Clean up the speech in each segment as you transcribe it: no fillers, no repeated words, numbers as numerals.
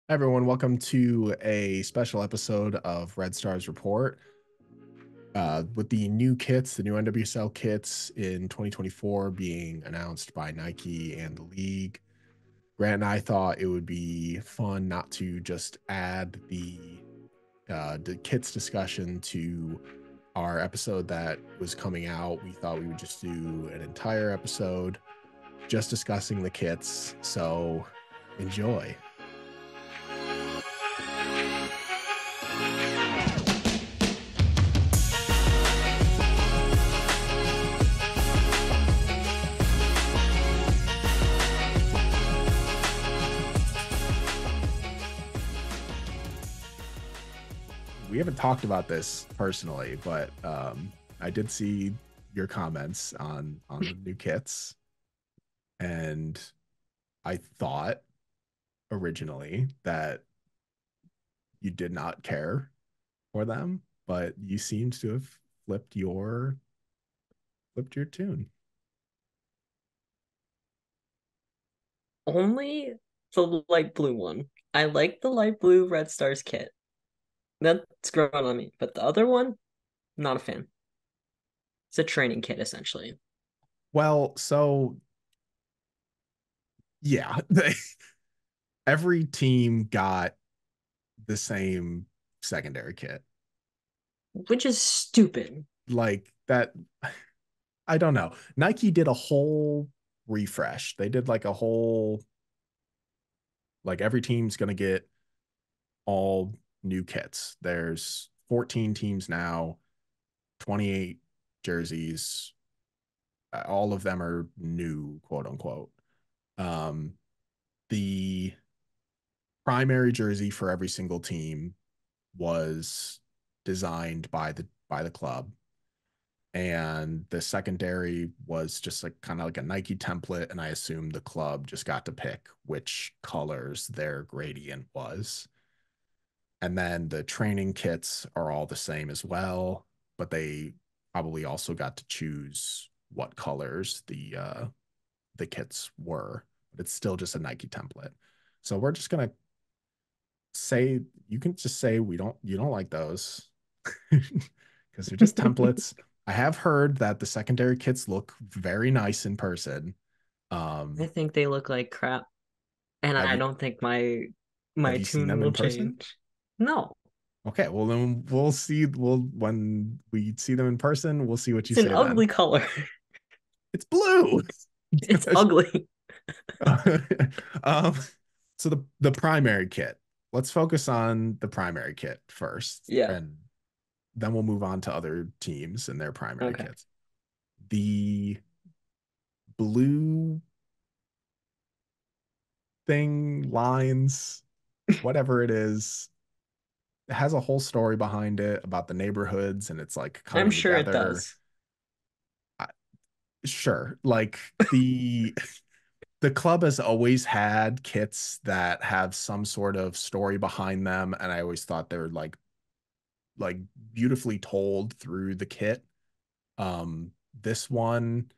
Hi everyone, welcome to a special episode of Red Stars Report. With the new kits, the new NWSL kits in 2024 being announced by Nike and the league, Grant and I thought it would be fun not to just add the kits discussion to our episode that was coming out. We thought we would just do an entire episode just discussing the kits. So enjoy. We haven't talked about this personally, but I did see your comments on the new kits, and I thought originally that you did not care for them, but you seem to have flipped your tune. Only the light blue one. I like the light blue Red Stars kit. That's grown on me. But the other one, not a fan. It's a training kit, essentially. Well, so yeah, every team got the same secondary kit. Which is stupid. Like that, I don't know. Nike did a whole refresh. They did like a whole, like every team's going to get all new kits. There's 14 teams now, 28 jerseys. All of them are new, quote unquote. Um, the primary jersey for every single team was designed by the club, and the secondary was just like kind of like a Nike template, and I assume the club just got to pick which colors their gradient was. And then the training kits are all the same as well, but they probably also got to choose what colors the kits were. But it's still just a Nike template. So we're just gonna say, you can just say we don't you don't like those because they're just templates. I have heard that the secondary kits look very nice in person. I Um, think they look like crap. And have I you don't think my have my you seen tune them will in person? change. No. Okay, well then we'll see. We'll when we see them in person, we'll see what you It's an say then. ugly color. It's blue. It's ugly. um, so the primary kit. Let's focus on the primary kit first, Yeah. and then we'll move on to other teams and their primary Okay. kits. The blue thing, lines, whatever it is, it has a whole story behind it about the neighborhoods, and it's like I'm coming sure it together. does. Sure, like the club has always had kits that have some sort of story behind them, and I always thought they were like beautifully told through the kit. This one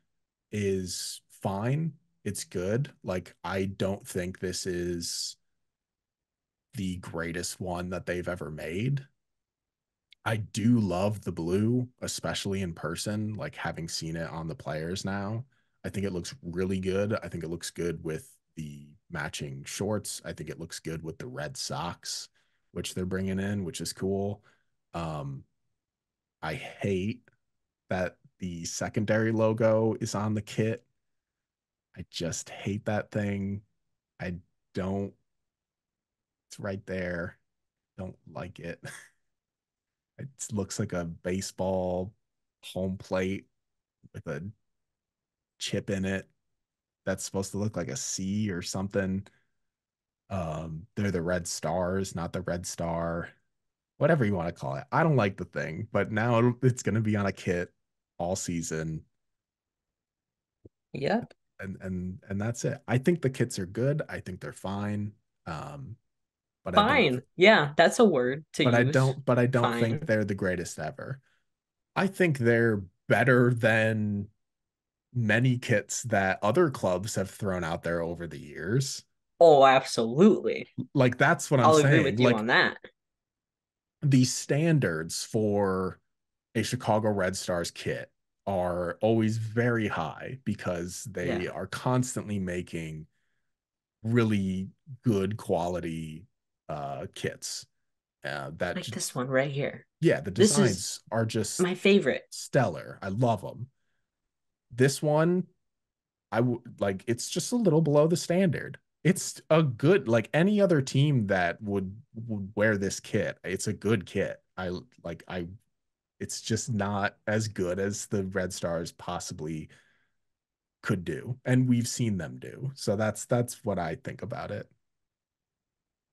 is fine. It's good. Like I don't think this is the greatest one that they've ever made. I do love the blue, especially in person, like having seen it on the players now. I think it looks really good. I think it looks good with the matching shorts. I think it looks good with the red socks, which they're bringing in, which is cool. Um, I hate that the secondary logo is on the kit. I just hate that thing. I don't, it's right there. Don't like it. It looks like a baseball home plate with a chip in it that's supposed to look like a C or something. They're the red stars, not the red star, whatever you want to call it. I don't like the thing, but now it's going to be on a kit all season, Yep. and that's it. I think the kits are good. I think they're fine. Um, but I don't, Fine. Yeah, that's a word to use. but I don't think Fine. they're the greatest ever. I think they're better than many kits that other clubs have thrown out there over the years. Oh, absolutely. Like that's what I'm I'll agree saying. with you Like on that. the standards for a Chicago Red Stars kit are always very high because Yeah. they are constantly making really good quality kits. That Like this one right here. yeah, the This is designs are just my favorite. stellar. I love them. This one, I would like. It's just a little below the standard. It's a good like any other team that would wear this kit. It's a good kit. I like. I It's just not as good as the Red Stars possibly could do, and we've seen them do. So that's what I think about it.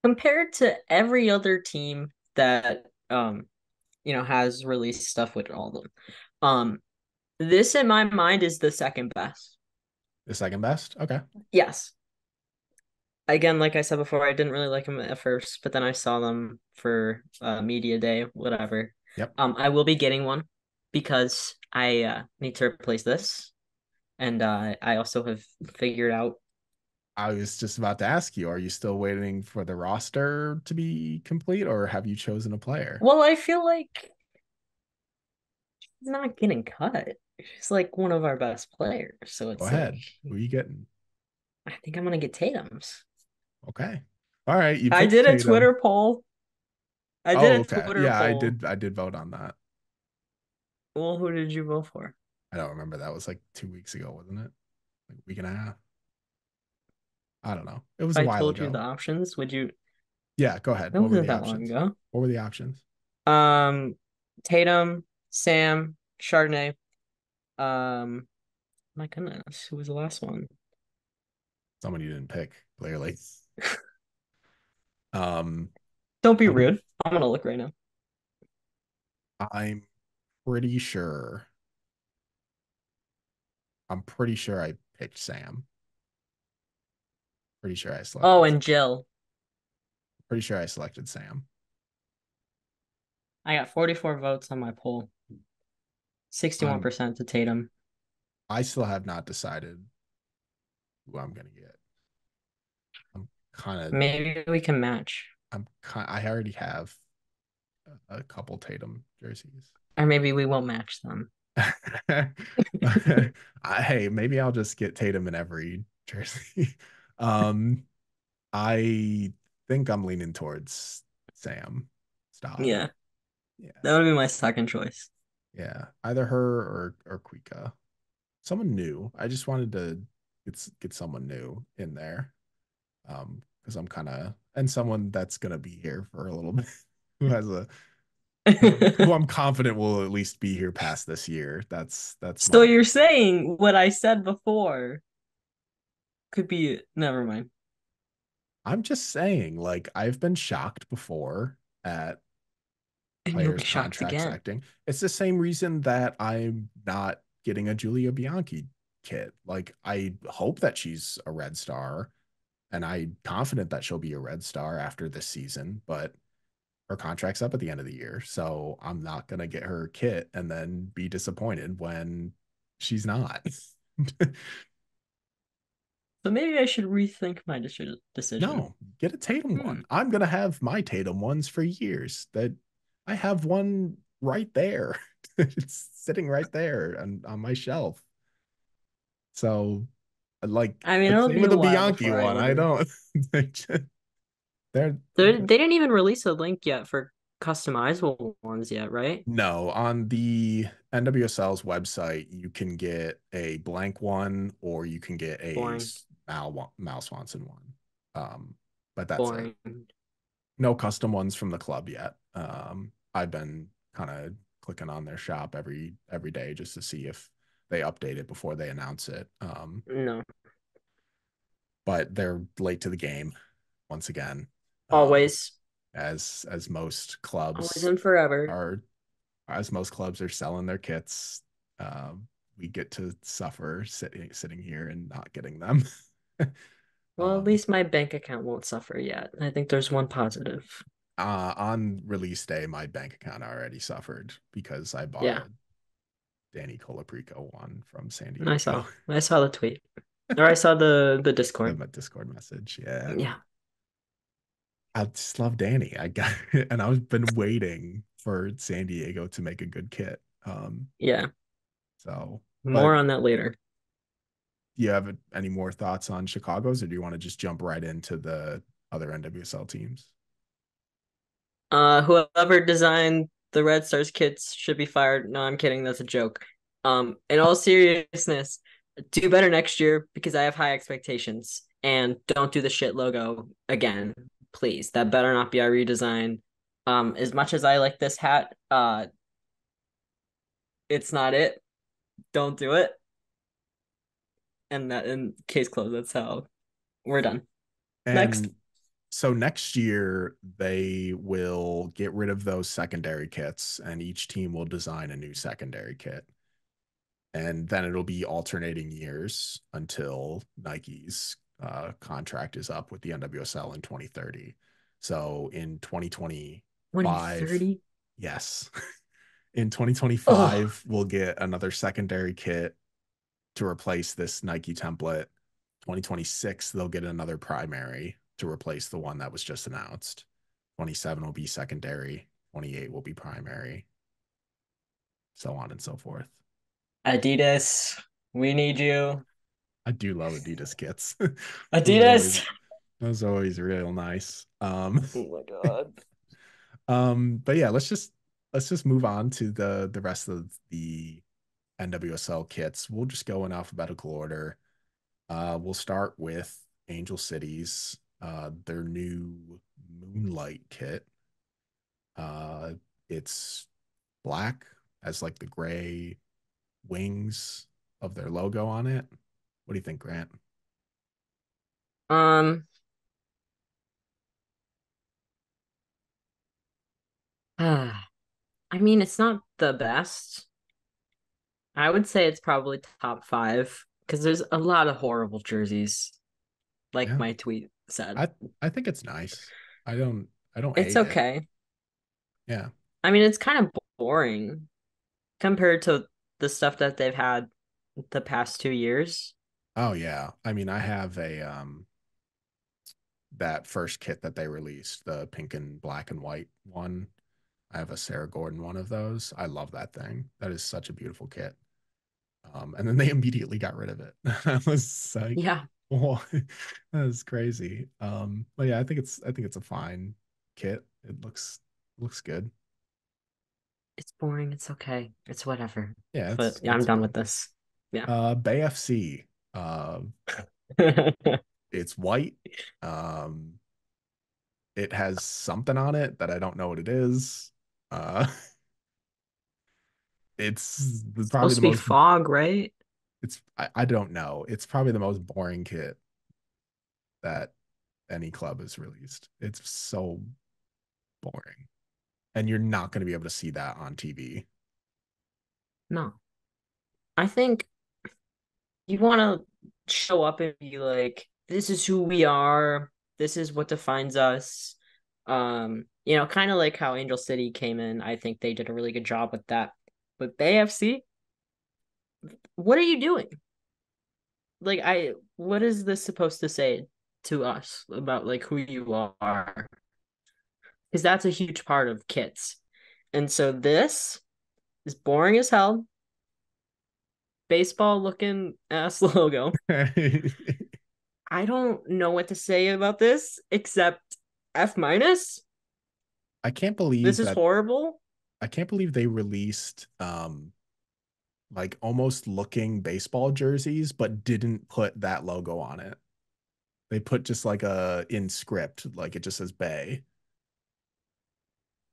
Compared to every other team that has released stuff with all of them. Um this in my mind is the second best. The second best. Okay. Yes. Again, like I said before, I didn't really like them at first, but then I saw them for media day, whatever. Yep. I will be getting one because I need to replace this, and I also have figured out. I was just about to ask you, are you still waiting for the roster to be complete, or have you chosen a player? Well, I feel like he's not getting cut. He's like one of our best players, so Go it's like ahead. Who are you getting? I think I'm gonna get Tatum's. Okay. All right. You I picked did a Tatum. Twitter poll. I did Oh, a okay. Twitter Yeah, I poll. did. I did vote on that. Well, who did you vote for? I don't remember. That was like 2 weeks ago, wasn't it? Like a week and a half. I don't know. It If was a I while told you ago. the options, would you? Yeah, go ahead. It What were wasn't the that long options? ago. What were the options? Um, Tatum, Sam, Chardonnay. My goodness, who was the last one? Someone you didn't pick, clearly. Um, Don't be I'm rude. I'm gonna look right now. I'm pretty sure. I'm pretty sure I picked Sam. Pretty sure I Oh, selected. and Jill. Pretty sure I selected Sam. I got 44 votes on my poll. I'm 61% to Tatum. I still have not decided who I'm gonna get. I'm kind of Maybe we can match, I already have a couple Tatum jerseys. or maybe we won't match them. Hey, maybe I'll just get Tatum in every jersey. Um, I think I'm leaning towards Sam Stock. Yeah, Yeah, that would be my second choice. yeah, either her or Kuika. Someone new. I just wanted to get someone new in there. Because I'm kind of and someone that's gonna be here for a little bit, who has a who I'm confident will at least be here past this year. That's So my. you're saying what I said before could be never mind. I'm just saying, like I've been shocked before at And you'll be players' shocked contracts again. acting. It's the same reason that I'm not getting a Julia Bianchi kit. Like I hope that she's a red star, and I'm confident that she'll be a red star after this season, but her contract's up at the end of the year. So I'm not going to get her kit and then be disappointed when she's not. So maybe I should rethink my decision. No, get a Tatum Hmm. one. I'm going to have my Tatum ones for years. That I have one right there. It's sitting right there on my shelf. So like I mean, the it'll same be with a the while Bianchi before I one. I order. don't they're They didn't even release a link yet for customizable ones yet, right? No, on the NWSL's website, you can get a blank one or you can get a Boring. Mal Swanson one. Um, but that's it. Boring. No custom ones from the club yet. I've been kind of clicking on their shop every day just to see if they update it before they announce it. No. But they're late to the game once again. Um, Always. as most Always clubs and forever. are as most clubs are selling their kits, we get to suffer sitting here and not getting them. Well, at um, least my bank account won't suffer yet. I think there's one positive. on release day, my bank account already suffered because I bought Yeah, a Danny Colaprico one from San I Diego. saw. I saw the tweet. Or I saw the Discord. The Discord message. Yeah. Yeah. I just love Danny. I got and I've been waiting for San Diego to make a good kit. Yeah. So, but More on that later. do you have any more thoughts on Chicago's, or do you want to just jump right into the other NWSL teams? Whoever designed the Red Stars kits should be fired. No, I'm kidding. That's a joke. In all seriousness, do better next year because I have high expectations. And don't do the shit logo again, please. That better not be our redesign. As much as I like this hat, it's not it. Don't do it. And that in case closed. That's how we're done. Next. And so next year they will get rid of those secondary kits, and each team will design a new secondary kit. And then it'll be alternating years until Nike's contract is up with the NWSL in 2030. So in 2025, 2030. yes, in Oh, 2025, we'll get another secondary kit to replace this Nike template. 2026, they'll get another primary to replace the one that was just announced. 27 will be secondary, 28 will be primary, so on and so forth. Adidas, we need you. I do love Adidas kits. Adidas. Those are always real nice. Oh my God. But yeah, let's just move on to the rest of the NWSL kits. We'll just go in alphabetical order. We'll start with Angel Cities, their new Moonlight kit. Uh, it's black, has like the gray wings of their logo on it. What do you think, Grant? Um, I mean, it's not the best. I would say it's probably top five because there's a lot of horrible jerseys, like Yeah, my tweet said. I I think it's nice. I don't It's hate it. okay. Yeah. I mean, it's kind of boring compared to the stuff that they've had the past 2 years. Oh yeah. I mean, I have a that first kit that they released, the pink and black and white one. I have a Sarah Gordon one of those. I love that thing. That is such a beautiful kit. And then they immediately got rid of it. I was like, Yeah, oh, that is crazy. But yeah, I think it's a fine kit. It looks good. it's boring. It's okay. It's whatever. Yeah, But yeah, I'm it's done good. with this. Yeah. Bay FC. Uh, it's white. Um, it has something on it that I don't know what it is. Uh, it's probably Supposed the to be most fog, right? I don't know. It's probably the most boring kit that any club has released. It's so boring. And you're not going to be able to see that on TV. No. I think you want to show up and be like, this is who we are. This is what defines us. Kind of like how Angel City came in. I think they did a really good job with that. But Bay FC, what are you doing? What is this supposed to say to us about like who you are? Because that's a huge part of kits. And so this is boring as hell. Baseball looking ass logo. I I don't know what to say about this except F minus. can't This believe is that horrible. I can't believe they released like almost looking baseball jerseys but didn't put that logo on it. They put just like a in script, like it just says Bay.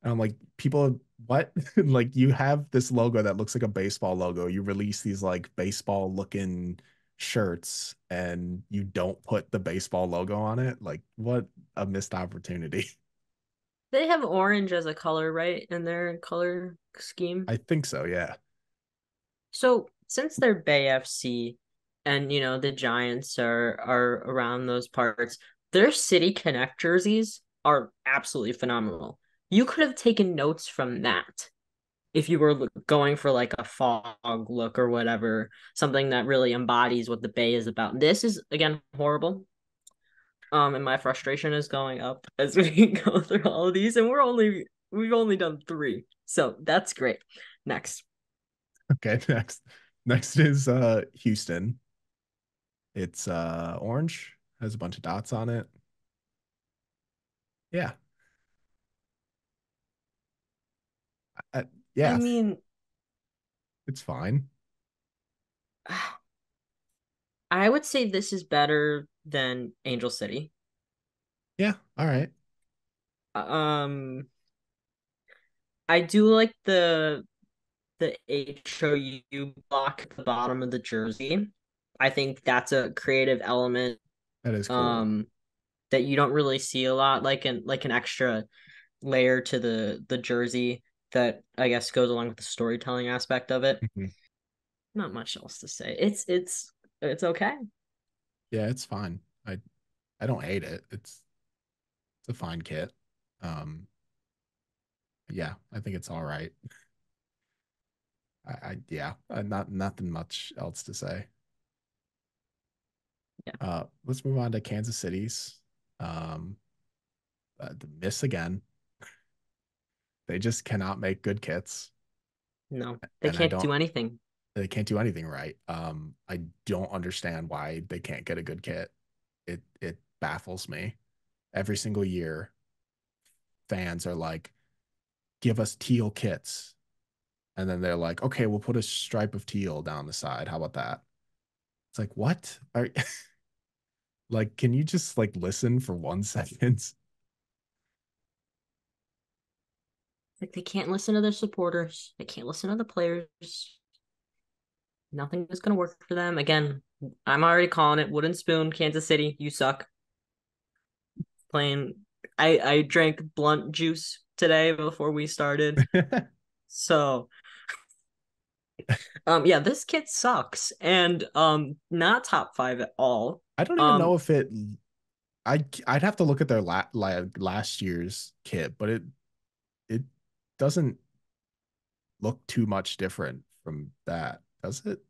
And I'm like, people, what? Like, you have this logo that looks like a baseball logo. You release these like baseball looking shirts and you don't put the baseball logo on it. Like, what a missed opportunity. They have orange as a color, right, in their color scheme. I think so, yeah. So since they're Bay FC and the Giants are around those parts, their City Connect jerseys are absolutely phenomenal. You could have taken notes from that. if you were going for like a fog look or whatever, something that really embodies what the Bay is about. This is again horrible. And my frustration is going up as we go through all of these, and we've only done three, so that's great. Next, Okay, next is Houston. It's orange, has a bunch of dots on it. Yeah. I, I yeah, mean, it's fine. I would say this is better than Angel City. Yeah, all right. Um, I do like the HOU block at the bottom of the jersey. I think that's a creative element That is cool. um that you don't really see a lot, like an extra layer to the jersey that I guess goes along with the storytelling aspect of it. Mhm. Not much else to say. It's okay. Yeah, it's fine. I don't hate it. It's a fine kit. Um, yeah, I think it's all right. Yeah, not nothing much else to say. Yeah. Let's move on to Kansas City's. Um, the miss again. They just cannot make good kits, No, they and I can't don't. do anything. They can't do anything right. I don't understand why they can't get a good kit. It baffles me. Every single year, fans are like, "Give us teal kits," and then they're like, "Okay, we'll put a stripe of teal down the side. How about that?" It's like, what? Are like, can you just like listen for 1 second? Like they can't listen to their supporters. They can't listen to the players. Nothing is gonna work for them. Again, I'm already calling it wooden spoon, Kansas City. You suck. Playing I drank blunt juice today before we started. So yeah, this kid sucks. And not top five at all. I don't even know Um if it. I'd have to look at their last year's kit, but it doesn't look too much different from that, does it?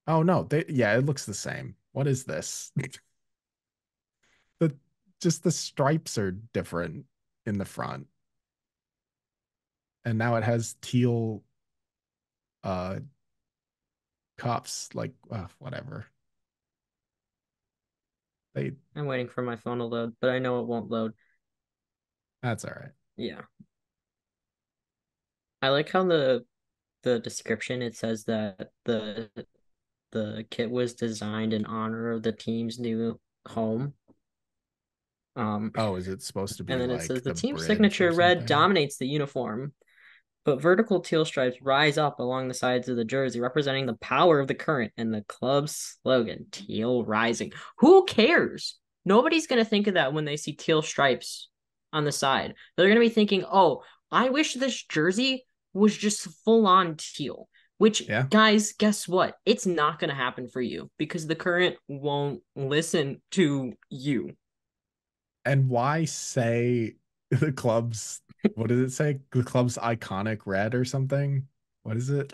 Oh no, yeah, it looks the same. What is this? the just the stripes are different in the front, and now it has teal uh cuffs. Like whatever. They I'm waiting for my phone to load, but I know it won't load. That's all right. Yeah. I like how the description it says that the kit was designed in honor of the team's new home. Um, Oh, is it supposed to and be then it says like the the team's bridge or signature red something? dominates the uniform, but vertical teal stripes rise up along the sides of the jersey, representing the power of the current and the club's slogan, Teal Rising. Who cares? Nobody's going to think of that when they see teal stripes on the side. They're going to be thinking, oh, I wish this jersey was just full on teal. Which, Yeah. guys, guess what? It's not going to happen for you because the current won't listen to you. And why say the club's, what does it say? The club's iconic red or something? What is it?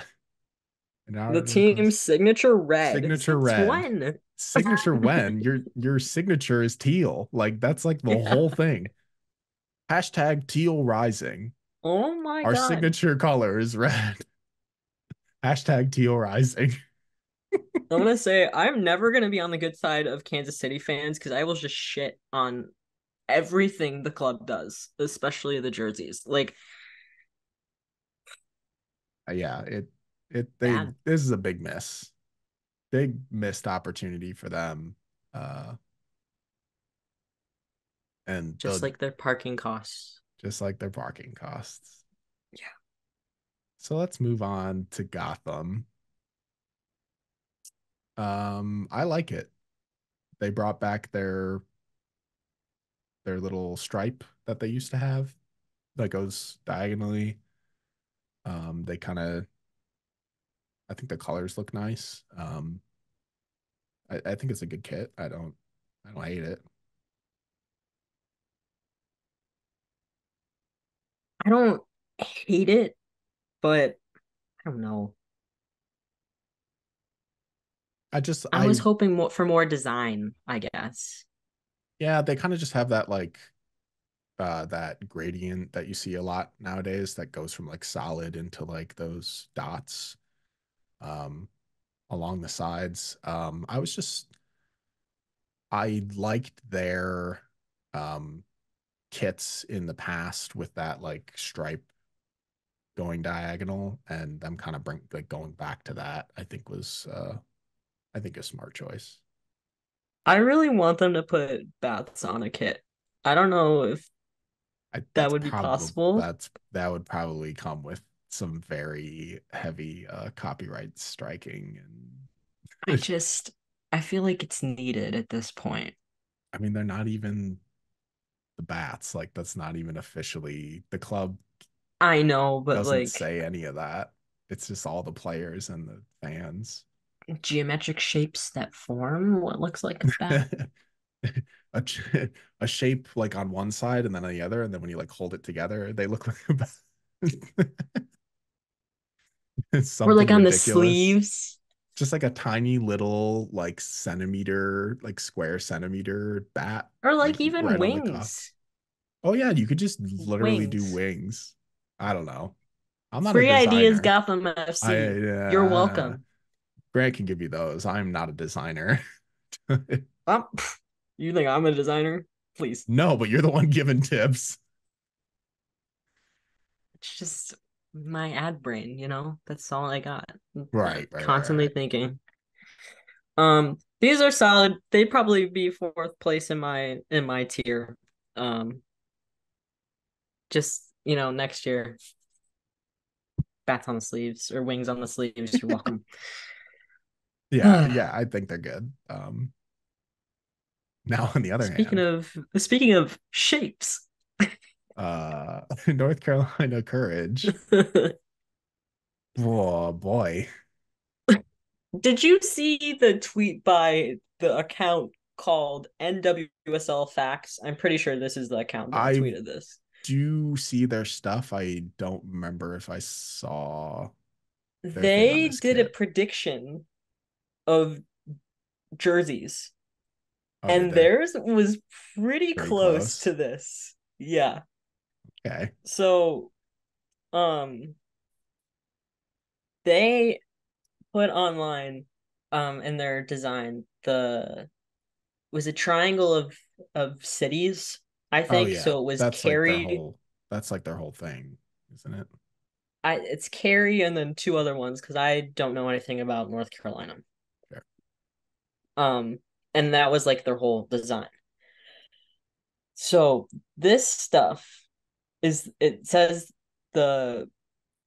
In The honor of the club's team's signature red. signature Since red. when? Signature when your signature is teal. Like that's like the whole thing. Hashtag teal rising. Oh my Our God. signature color is red. Hashtag teal rising. I'm gonna say I'm never gonna be on the good side of Kansas City fans because I will just shit on everything the club does, especially the jerseys. Like Yeah, they bad, this is a big miss. Big missed opportunity for them. Uh and just the like their parking costs. just like their parking costs. Yeah. So let's move on to Gotham. I like it. They brought back their little stripe that they used to have that goes diagonally. They kind of I think the colors look nice. I think it's a good kit. I don't hate it. I don't hate it. but I don't know. I just I was hoping more for more design, I guess. yeah, they kind of just have that like that gradient that you see a lot nowadays that goes from like solid into like those dots um along the sides. I liked their um kits in the past with that like stripe going diagonal, and them kind of bring like going back to that I think a smart choice. I really want them to put bats on a kit. I don't know if that would be possible. That would probably come with some very heavy copyright striking I and just I feel like it's needed at this point. I mean they're not even the bats, like that's not even officially the club I know, but doesn't like say any of that. It's just all the players and the fans. geometric shapes that form what looks like a bat. a, a shape like on one side and then on the other, and then when you like hold it together, they look like it's Or something like on the ridiculous. sleeves. Just like a tiny little like centimeter, like square centimeter bat, Or like like even right on the cuff. wings. Oh yeah, you could just literally do Wings. wings. I don't know. I'm not a Free ideas, designer. Gotham I FC. You're welcome. Grant can give you those. I'm not a designer. Um, you think I'm a designer? Please. No, but you're the one giving tips. It's just my ad brain, you know? That's all I got. Constantly Right. thinking. These are solid. They'd probably be fourth place in my tier. Um, just next year, bats on the sleeves or wings on the sleeves. You're welcome. Yeah, I think they're good. Now on the other Speaking hand, of speaking of shapes, North Carolina Courage. Oh boy. did you see the tweet by the account called NWSL Facts? I'm pretty sure this is the account that I tweeted this. do see their stuff. I don't remember if I saw their thing on They this did a kit. prediction of jerseys, Oh, did and they? theirs was pretty Pretty close to close. this. Yeah. Okay. So, um, they put online, in their design the was a triangle of cities, I Oh think. yeah. So it was Cary. That's like their whole thing, isn't it? It's Cary and then two other ones because I don't know anything about North Carolina. Fair. Um, and that was like their whole design. So this stuff it says the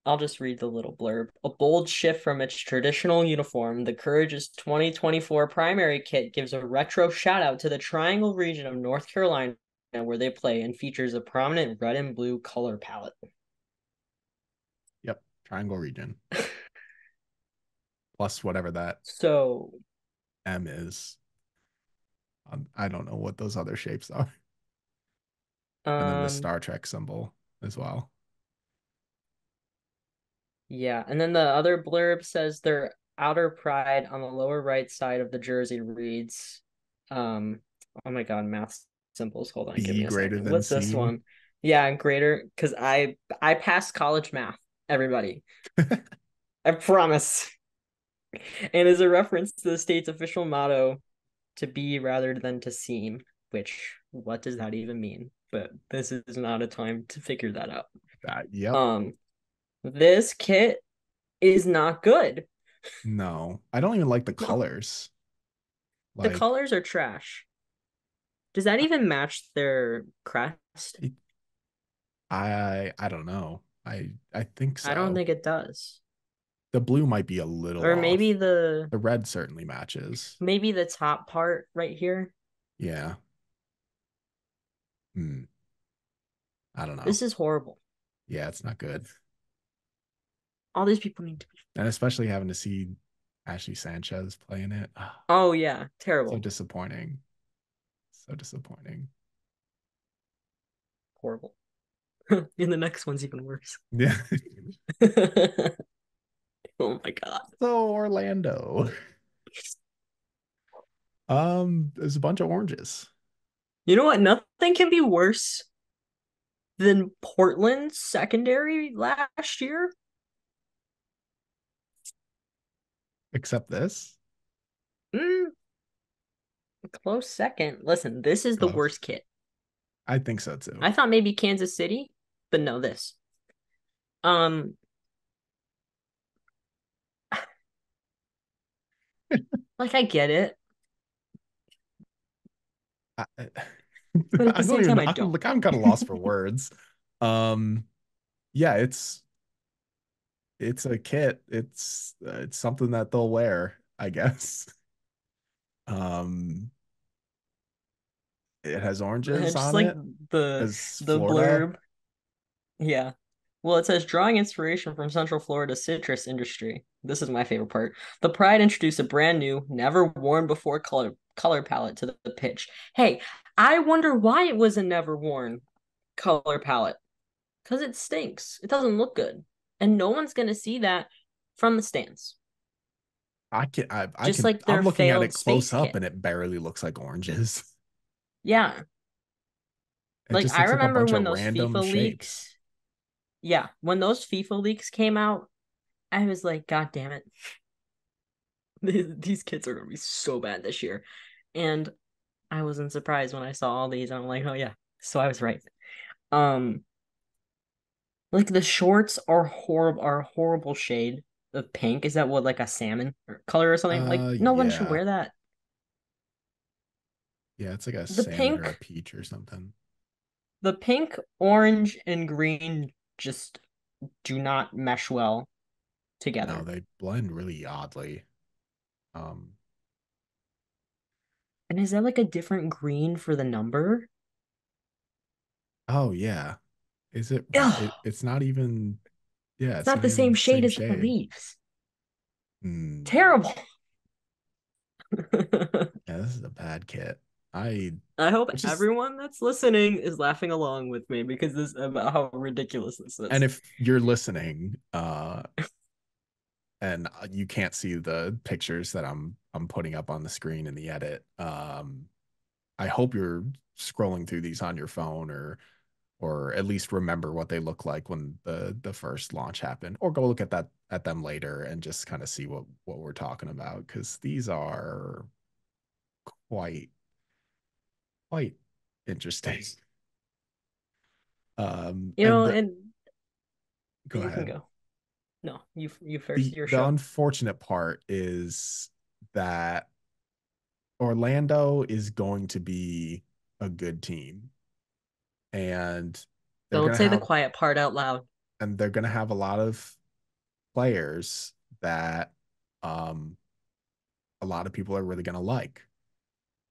I'll just read the little blurb. A bold shift from its traditional uniform, the Courage's 2024 primary kit gives a retro shout out to the Triangle region of North Carolina where they play and features a prominent red and blue color palette. Yep. Triangle region. Plus whatever that So, M is. I don't know what those other shapes are. And then the um, Star Trek symbol as well. yeah. And then the other blurb says their outer pride on the lower right side of the jersey reads, um, oh my God, math symbols. Hold on, give B me a greater second. than What's this C. one? Yeah, greater, because I passed college math, everybody. I promise. And is a reference to the state's official motto, to be rather than to seem, which what does that even mean? But this is not a time to figure that out. Yep. Um, this kit is not good. No, I don't even like the No, colors. the Like, colors are trash. Does that even match their crest? it, I don't know. I think I don't so. think it does. The blue might be a little Or off. The red certainly matches. maybe the top part right here. Yeah. Hmm. I don't know. This is horrible. Yeah, it's not good. All these people need to be. And especially having to see Ashley Sanchez playing it. Ah, Oh yeah, so terrible, disappointing. So disappointing. horrible. And the next one's even worse. Yeah. Oh my God. So Orlando. There's a bunch of oranges. You know what? Nothing can be worse than Portland's secondary last year. Except this. Mm, close second. Listen, this is the Close. worst kit. I think so too. I thought maybe Kansas City, but no, this. Um, like I get it, I, but at the I don't same even time, know. I I'm don't. like I'm kind of lost for words. Um, yeah, it's a kit. It's something that they'll wear, I guess. Um, it has oranges Just on like it. the As the Florida. blurb. Yeah. Well, it says drawing inspiration from Central Florida citrus industry. This is my favorite part. The Pride introduced a brand new, never worn before color palette to the pitch. Hey, I wonder why it was a never worn color palette. Because it stinks. It doesn't look good. And no one's gonna see that from the stands. I Just can like I'm their looking at failed it close space up kit. and it barely looks like oranges. Yeah. It Like just I looks like a remember bunch when of those random FIFA shapes. leaks, yeah, when those FIFA leaks came out, I was like, God damn it. These kids are gonna be so bad this year. And I wasn't surprised when I saw all these. I'm like, oh yeah. So I was right. Um, like the shorts are horrible shade of pink. Is that what like a salmon color or something? Like no one should Yeah. wear that. Yeah, it's like a The salmon or pink, a peach or something. the pink, orange, and green just do not mesh well No, together. they blend really oddly. Um, And is that like a different green for the number? oh yeah. Is it Ugh, it's not even yeah, it's it's not not the even same the shade same as the shade. leaves. Hmm. Terrible. Yeah, this is a bad kit. I I hope which is everyone that's listening is laughing along with me because this about how ridiculous this and is. if you're listening, and you can't see the pictures that I'm putting up on the screen in the edit. I hope you're scrolling through these on your phone or at least remember what they look like when the first launch happened, or go look at them later and just kind of see what we're talking about because these are quite quite interesting. You And know, and go you can ahead. go. No, you first. The Your the show. unfortunate part is that Orlando is going to be a good team, and they're Don't gonna say the have quiet part out loud. they're gonna have a lot of players that um a lot of people are really gonna like.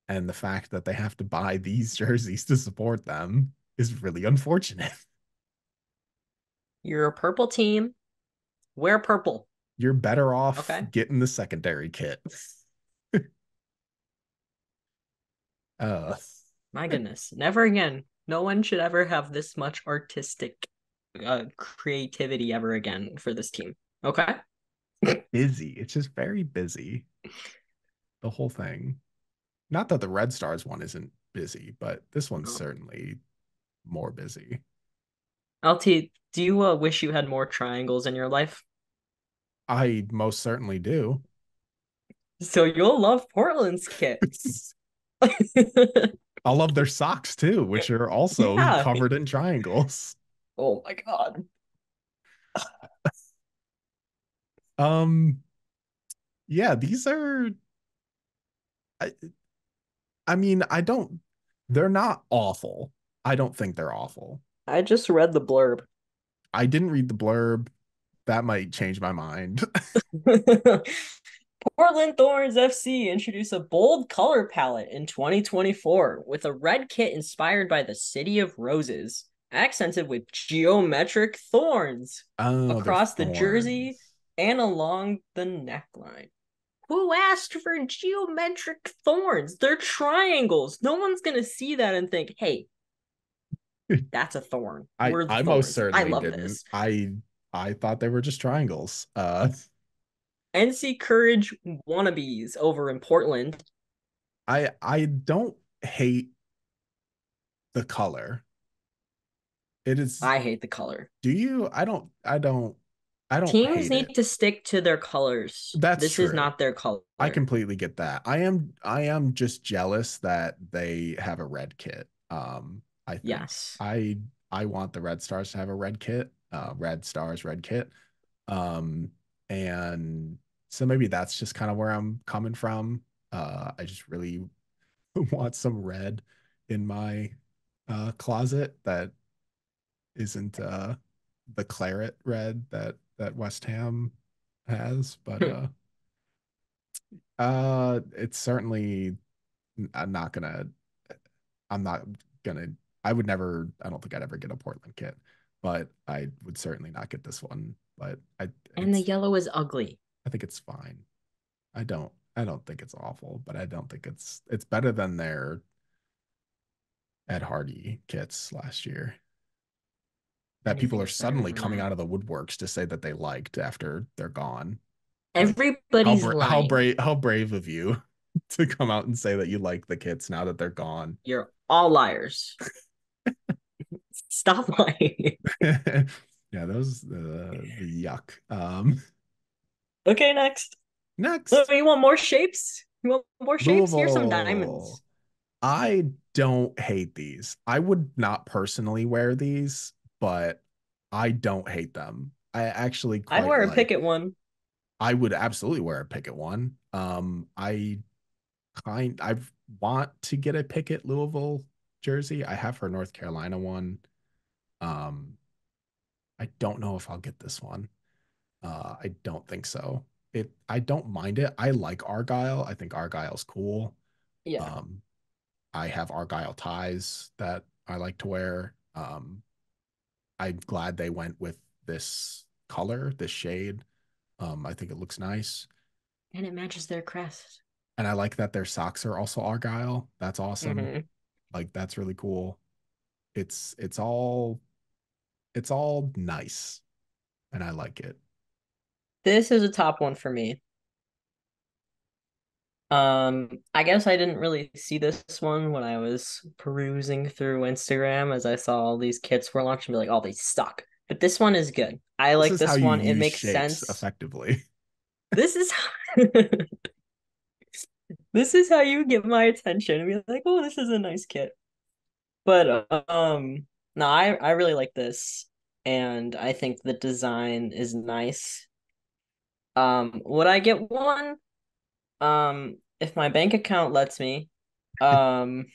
And the fact that they have to buy these jerseys to support them is really unfortunate. You're a purple team. Wear purple. You're better off Okay. getting the secondary kit. Uh, My goodness. Never again. No one should ever have this much artistic creativity ever again for this team. Okay. busy. It's just very busy. The whole thing. Not that the Red Stars one isn't busy, but this one's No. certainly more busy. LT, do you wish you had more triangles in your life? I most certainly do. So you'll love Portland's kit. I love their socks too, which are also Yeah. covered in triangles. Oh my God. Um, yeah, these are I, I mean, I don't they're not awful. I don't think they're awful. I just read the blurb. I didn't read the blurb. That might change my mind. Portland Thorns FC introduced a bold color palette in 2024 with a red kit inspired by the City of Roses, accented with geometric thorns Oh, they're across the jersey thorns. and along the neckline. Who asked for geometric thorns? They're triangles. No one's going to see that and think, hey, That's a thorn. I We're the I most thorns. I certainly love didn't. this. I thought they were just triangles. NC Courage wannabes over in Portland. I don't hate the color. It is, I hate the color. do you? I don't Teams hate it. need to stick to their colors. That's This is true. not their I color. completely get that. I am just jealous that they have a red kit. I think Yes. I want the Red Stars to have a red kit, Red Stars red kit. Um, and so maybe that's just kind of where I'm coming from. I just really want some red in my closet that isn't the claret red that West Ham has, but it's certainly I'm not gonna I'm not gonna I would never I don't think I'd ever get a Portland kit, but I would certainly not get this one. But And the yellow is ugly. I think it's fine. I don't think it's awful, but I don't think it's better than their Ed Hardy kits last year that people Anything are is better suddenly than coming that. out of the woodworks to say that they liked after they're gone. Like Everybody's lying. how brave of you to come out and say that you like the kits now that they're gone. You're all liars. Stop lying. Yeah, those the yuck. Okay, next. Oh, Next, you want more shapes? You want more shapes? Here's some Louisville. diamonds. I don't hate these. I would not personally wear these, but I don't hate them. I actually I'd quite wear a like. picket one. I would absolutely wear a Pickett one. I want to get a Pickett Louisville jersey. I have her North Carolina one. Um, I don't know if I'll get this one. I don't think so. I don't mind it. I like Argyle. I think Argyle's cool. Yeah. Um, I have Argyle ties that I like to wear. I'm glad they went with this color, this shade. I think it looks nice. And it matches their crest. And I like that their socks are also Argyle. That's awesome. Hmm. Like that's really cool. It's all nice and I like it. This is a top one for me. I guess I didn't really see this one when I was perusing through Instagram as I saw all these kits were launched and be like, oh, they suck. But this one is good. I This like is how this you one. It use makes shapes sense. effectively. This is this is how you get my attention and be like, oh, this is a nice kit. But no, I really like this, and I think the design is nice. Would I get one? If my bank account lets me, um,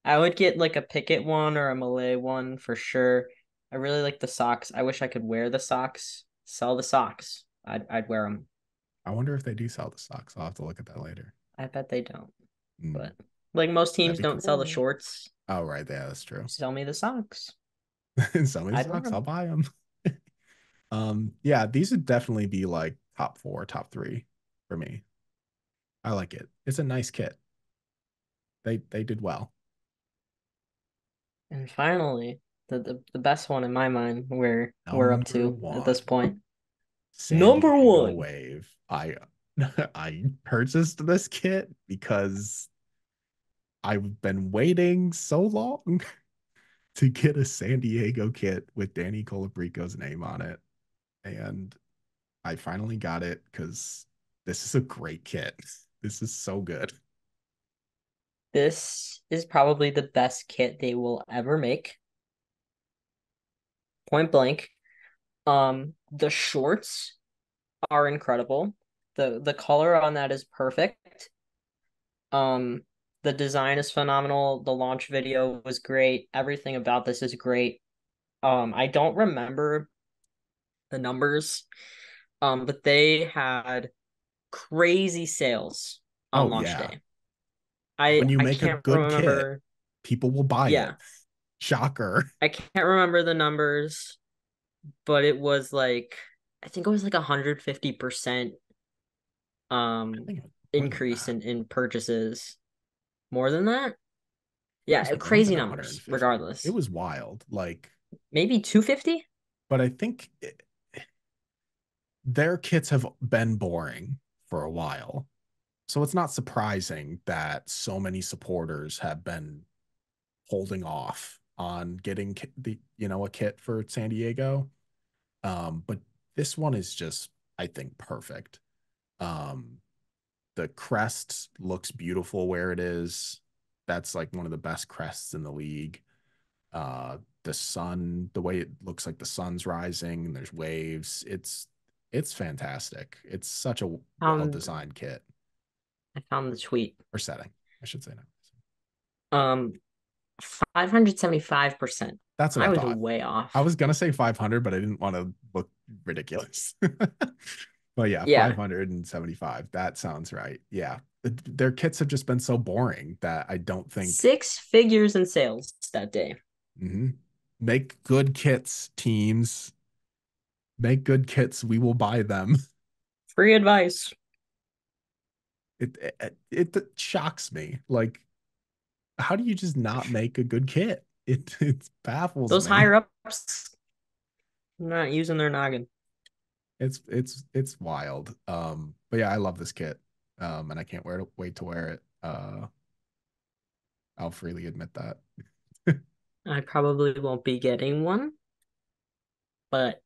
I would get like a Picket one or a Malay one for sure. I really like the socks. I wish I could wear the socks. Sell the socks. I'd wear them. I wonder if they do sell the socks. I'll have to look at that later. I bet they don't. Mm, But like most that'd teams be don't sell the cool. shorts. Oh, right. Yeah, that's true. Sell me the socks. Sell me the I'd wear socks. I'll them. buy them. Yeah, these would definitely be like top four, top three for me. I like it. It's a nice kit. They did well. And finally, the best one in my mind we're up Number to at this one, point. San Number Diego one. Wave. I purchased this kit because I've been waiting so long to get a San Diego kit with Danny Colabrico's name on it. And I finally got it because this is a great kit. This is so good. This is probably the best kit they will ever make. Point blank. The shorts are incredible. The color on that is perfect. Um, the design is phenomenal. The launch video was great. Everything about this is great. I don't remember the numbers, but they had crazy sales on Oh, launch yeah. day. When you I make a can't good kit, remember. people will buy it. Yeah, Shocker. I can't remember the numbers, but it was like I think it was like 150% I think it was more than increase that. in purchases. More than that? It Yeah, was more crazy than numbers, 150. It regardless. was wild. Like, Maybe 250? but I think their kits have been boring for a while. So it's not surprising that so many supporters have been holding off on getting a kit for San Diego. But this one is just, I think, perfect. Um, the crest looks beautiful where it is. That's like one of the best crests in the league. The sun, the way it looks like the sun's rising and there's waves, it's fantastic. It's such a well Found designed kit I found the tweet. or setting, I should say. Now. Um, 575%. That's what I I was thought. way I off. was gonna say 500, but I didn't want to look ridiculous. But yeah, Yeah, 575. That sounds right. Yeah. Their kits have just been so boring that I don't think. 6 figures in sales that day. Mhm. Make good kits, teams. Make good kits. We will buy them. Free advice. It shocks me. Like, how do you just not make a good kit? It baffles Those me. higher ups not using their noggin. It's wild. But yeah, I love this kit. And I can't wait to wear it. I'll freely admit that. I probably won't be getting one, but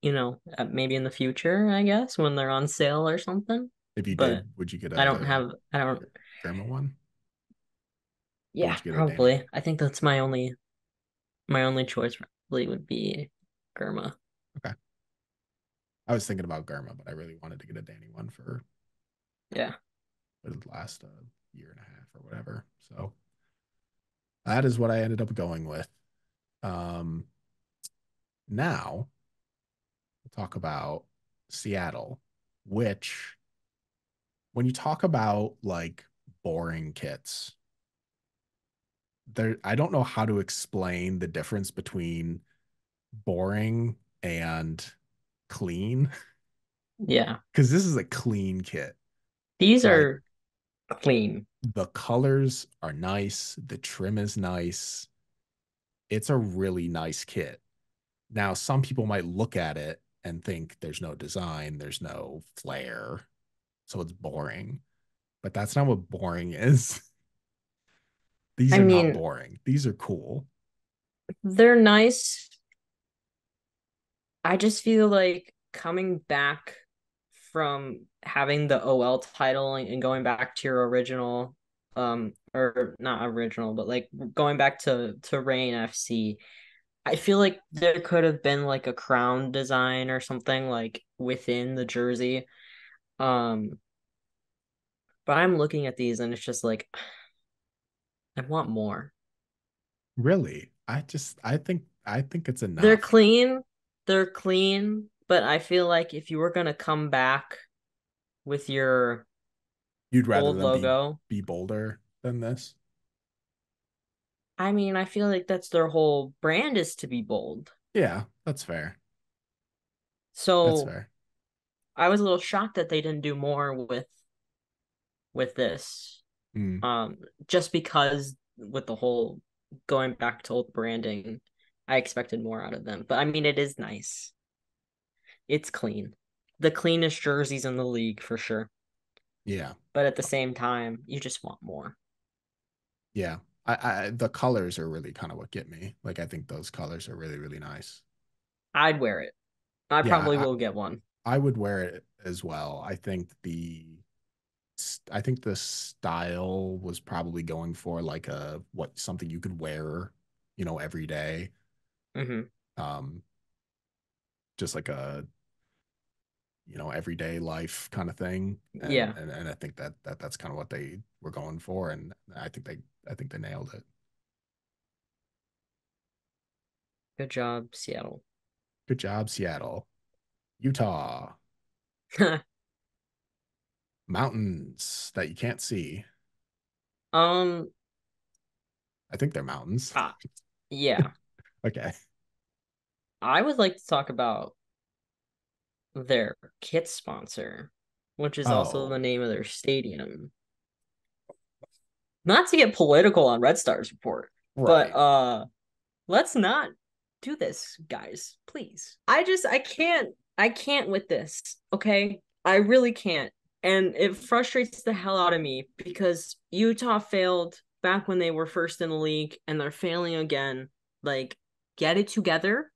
maybe in the future, I guess, when they're on sale or something. If you But did, would you get I don't, German one, or would yeah, you get a Danny probably. one? I think that's my only choice probably would be Germa. Okay, I was thinking about Garma, but I really wanted to get a Danny one Yeah. for the last year and a half or whatever. So that is what I ended up going with. Um, Now we'll talk about Seattle, which when you talk about like boring kits, there I don't know how to explain the difference between boring and clean Yeah. because this is a clean kit. These Like are clean. the colors are nice, the trim is nice. It's a really nice kit. Now, some people might look at it and think there's no design, there's no flair, so it's boring. But that's not what boring is. These I are not mean, boring. These are cool. they're nice. I just feel like coming back from having the OL title and going back to your original, or not original, but like going back to Reign FC, I feel like there could have been like a crown design or something like within the jersey. Um, but I'm looking at these and it's just like I want more. Really. I think it's They're enough. clean, they're clean, but I feel like if you were gonna come back with your You'd rather old them logo, be bolder than this. I mean, I feel like that's their whole brand is to be bold. Yeah, that's fair. That's So fair. I was a little shocked that they didn't do more with this. Mm, Um, just because with the whole going back to old branding, I expected more out of them. But I mean, it is nice. It's clean. The cleanest jerseys in the league for sure. yeah. But at the same time, you just want more. Yeah. The colors are really kind of what get me. Like I think those colors are really, really nice. I'd wear it. I Yeah, probably will get one. I would wear it as well. I think the style was probably going for like a what something you could wear, every day. Hmm. Um, just like a, everyday life kind of thing. And Yeah. and I think that's kind of what they were going for. And I think they nailed it. Good job, Seattle. Good job, Seattle. Utah. Mountains that you can't see. um, I think they're mountains. uh, yeah. Okay. I would like to talk about their kit sponsor, which is also Oh, the name of their stadium. Not to get political on Red Star's report, but Right. let's not do this, guys, please. I can't with this, okay? I really can't. And it frustrates the hell out of me because Utah failed back when they were first in the league and they're failing again. Like, get it together.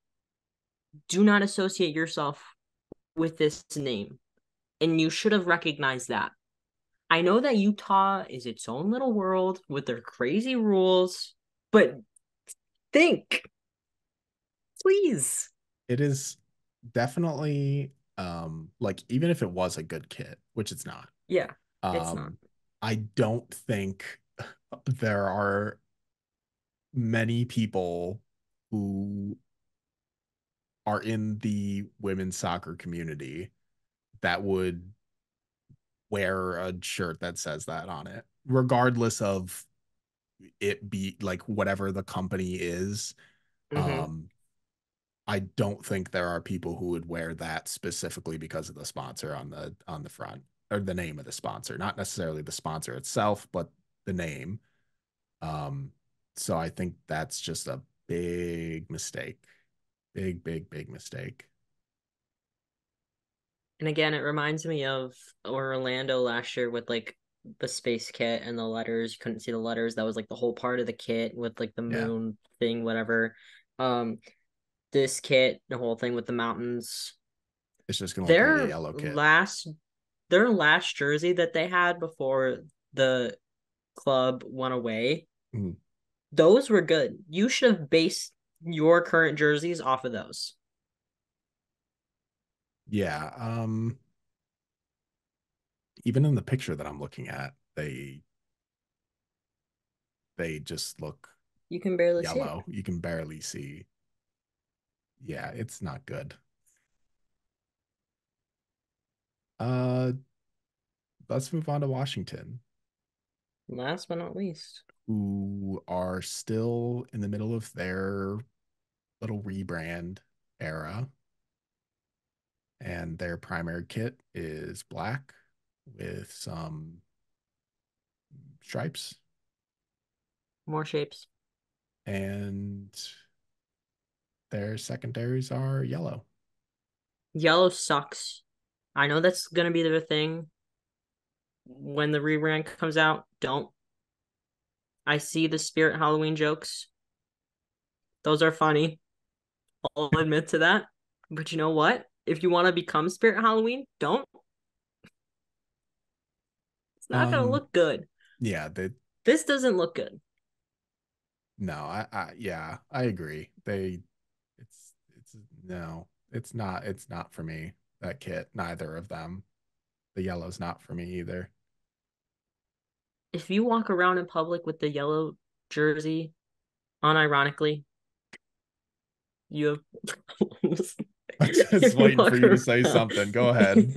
Do not associate yourself with this name. And you should have recognized that. I know that Utah is its own little world with their crazy rules, but think, please. It is definitely like even if it was a good kit, which it's not, Yeah, it's not. um, I don't think there are many people who are in the women's soccer community that would wear a shirt that says that on it, regardless of it be like whatever the company is. Mm-hmm. Um, I don't think there are people who would wear that specifically because of the sponsor on the front or the name of the sponsor, not necessarily the sponsor itself, but the name. Um, so I think that's just a big mistake. Big, big, big mistake. And again, it reminds me of Orlando last year with like the space kit and the letters. You couldn't see the letters. That was like the whole part of the kit with like the Yeah. moon thing, whatever. Um, this kit, the whole thing with the mountains. It's just gonna look like a Their yellow kit. last their last jersey that they had before the club went away, Mm, those were good. You should have based your current jerseys off of those. yeah. Even in the picture that I'm looking at, they just look You can barely see it. yellow. You can barely see. Yeah, it's not good. Uh, let's move on to Washington, Last but not least, who are still in the middle of their little rebrand era, and their primary kit is black with some stripes, more shapes. and their secondaries are yellow. Yellow sucks. I know that's gonna be the thing when the rebrand comes out. Don't. I see the Spirit Halloween jokes. Those are funny. I'll admit to that. But you know what? If you want to become Spirit Halloween, don't. It's not gonna Um, look good. yeah, they This doesn't look good. no, yeah, I agree. It's no, it's not for me. That kit, neither of them. The yellow's not for me either. If you walk around in public with the yellow jersey, unironically, you have I'm just if you waiting for walk you to around say something. Go ahead.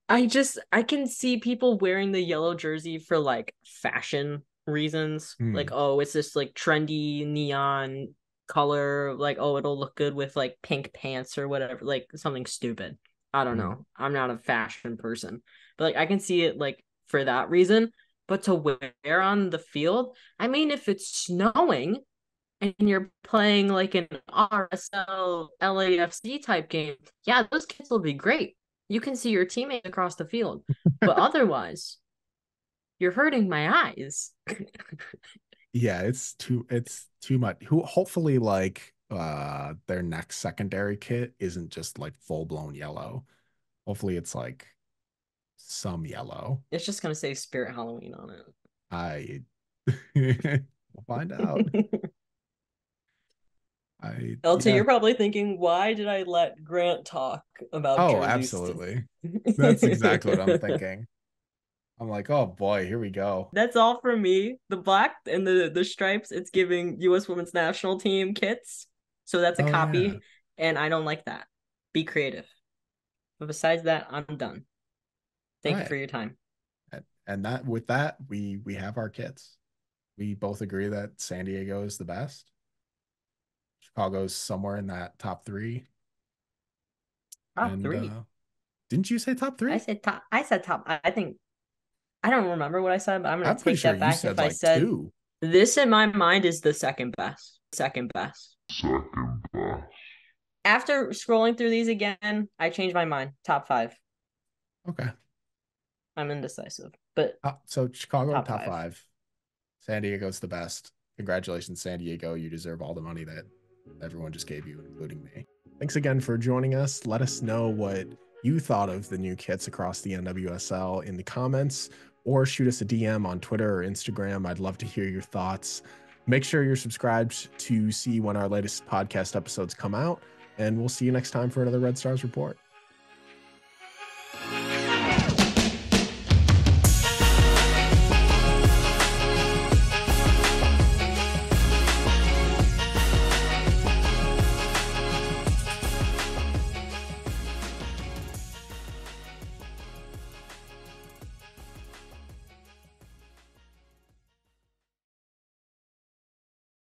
I can see people wearing the yellow jersey for like fashion reasons. Like, Hmm. oh, it's this like trendy neon color, like, oh, it'll look good with like pink pants or whatever, like something stupid. I don't Hmm. know. I'm not a fashion person. But like I can see it like for that reason. But to wear on the field, I mean, if it's snowing and you're playing like an RSL LAFC type game, yeah, those kids will be great. You can see your teammates across the field. But otherwise, you're hurting my eyes. Yeah, it's too much. Who hopefully like their next secondary kit isn't just like full blown yellow. Hopefully it's like some yellow. It's just gonna say Spirit Halloween on I we'll find out. it. LT, Yeah. you're probably thinking, why did I let Grant talk about Oh, jerseys? absolutely. That's exactly what I'm thinking. I'm like, oh boy, here we go. That's all from me. The black and the stripes, it's giving U.S. Women's National Team kits. So that's a Oh yeah. copy, and I don't like that. Be creative. But besides that, I'm done. All Thank you right. for your time. And that with that, we have our kits. We both agree that San Diego is the best. Chicago's somewhere in that top three. Top And three. didn't you say top I three? said top. I said top. I think I don't remember what I said, but I'm gonna I'm pretty take sure that you back. If said I like said two. this in my mind is the second best. Second best. Second best. After scrolling through these again, I changed my mind. Top five. Okay. I'm indecisive, but So Chicago top top five. five. San Diego's the best. Congratulations, San Diego. You deserve all the money that everyone just gave you, including me. Thanks again for joining us. Let us know what you thought of the new kits across the NWSL in the comments, or shoot us a DM on Twitter or Instagram. I'd love to hear your thoughts. Make sure you're subscribed to see when our latest podcast episodes come out, and we'll see you next time for another Red Stars Report.